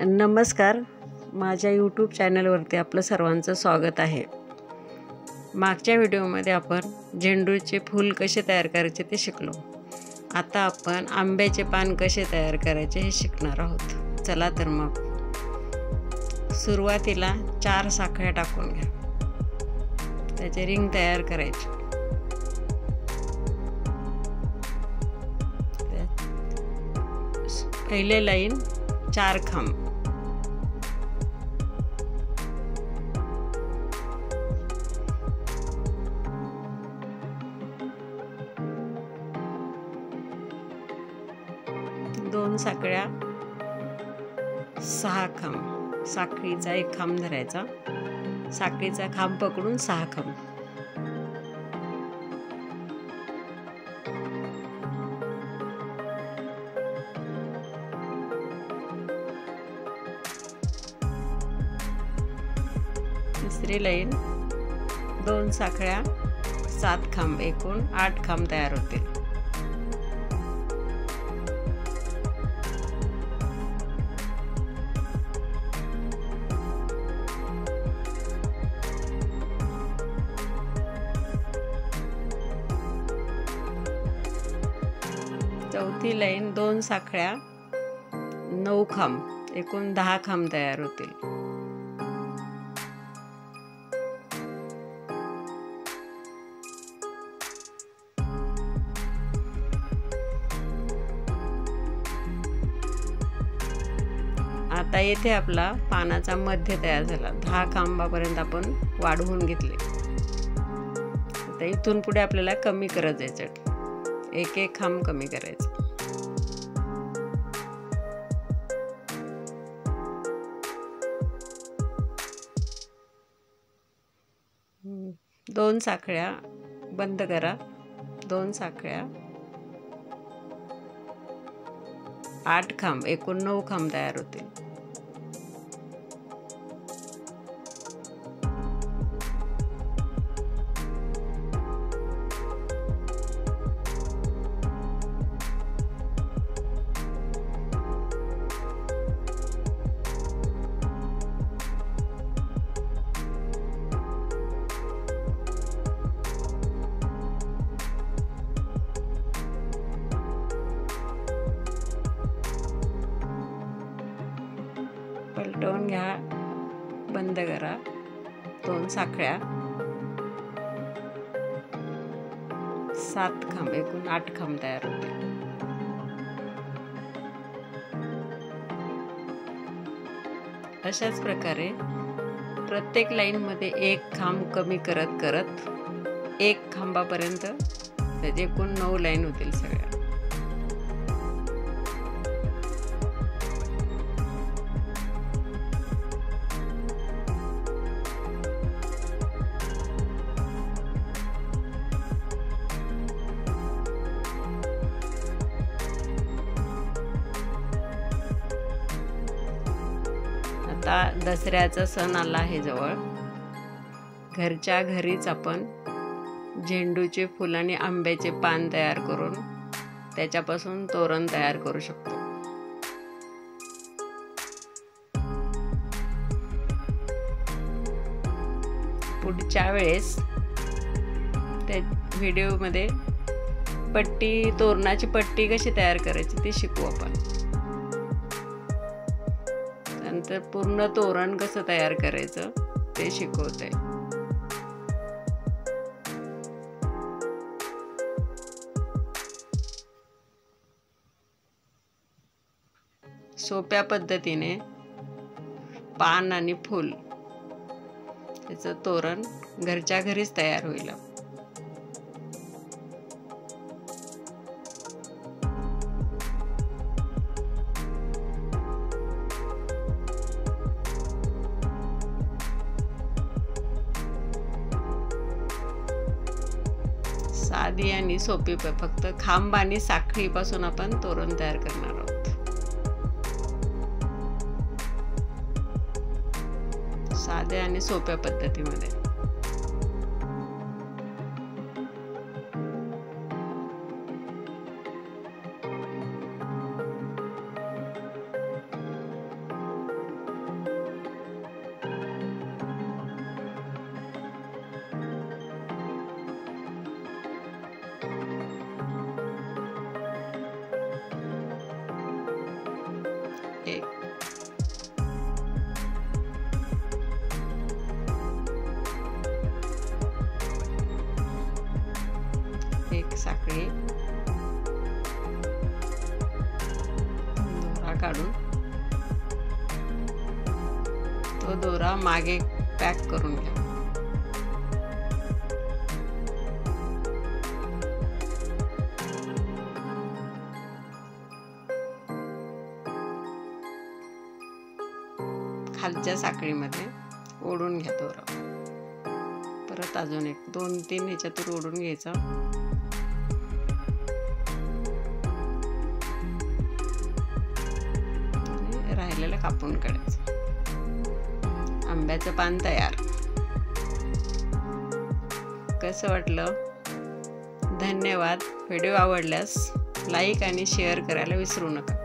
नमस्कार, माझ्या यूट्यूब चॅनलवरती आपलं सर्वांचं स्वागत आहे। मागच्या व्हिडिओमध्ये आपण झेंडूचे फूल कसे तयार करायचे ते शिकलो। आता आपण आंब्याचे पान कसे तयार करायचे हे शिकणार आहोत। चला तर मग सुरुवातीला 4 साखळ्या टाकून घ्या, त्याचे रिंग तयार करायचे। पहिले लाईन 4 खांब, दोन साखळ्या 6 खांब, साखळीचा एक खांब धरायचा, साखळीचा खांब पकडून 6 खांब, तिसरी लाईन 2 साखळ्या 7 खांब, एकूण 8 खांब तयार होतील। चौथी लाईन 2 साखळ्या 9 खांब, एकूण 10 खांब तयार होतील। आता येथे आपला पानाचा मध्य तयार झाला। 10 खांबापर्यंत आपण वाढवून घेतले। आता इथून पुढे आपल्याला कमी करत जायचं, एक एक खांब कमी करायचं। दोन साखळ्या बंद करा, 2 साखळ्या 8 खांब, एकूण 9 खांब तयार होतील। पलटवून घ्या, बंद करा, 2 साखळ्या 7 खांब, एकूण 8 खांब तयार होतील। अशाच प्रकारे प्रत्येक लाईन मध्ये एक खांब कमी करत करत 1 खांबापर्यंत त्याचे एकूण 9 लाईन होतील सगळ्या। आता दसऱ्याचा सण आला आहे जवळ। घरच्या घरीच आपण झेंडूचे फूल आणि आंब्याचे पान तयार करून त्याच्यापासून तोरण तयार करू शकतो। पुढच्या वेळेस त्या व्हिडिओमध्ये तोरणाची पट्टी कशी तयार करायची ते शिकू आपण। नंतर पूर्ण तोरण कसं तयार करायचं ते शिकवते। सोप्या पद्धतीने पान आणि फूल त्याचं तोरण घरच्या घरीच तयार होईल। साधी आणि सोपी, फक्त खांब आणि साखळीपासून आपण तोरण तयार करणार आहोत। साध्या आणि सोप्या पद्धतीमध्ये। एक साखळी दोरा काढून तो दोरा मागे पॅक करून घ्या. खालच्या साखळीमध्ये ओढून घ्या दोरा. परत अजून एक 2-3 ह्याच्यातून ओढून घ्यायचा. राहिलेलं कापून काढायचं. आंब्याचं पान तयार. कसं वाटलं? धन्यवाद. व्हिडिओ आवडल्यास लाईक आणि शेअर करायला विसरू नका.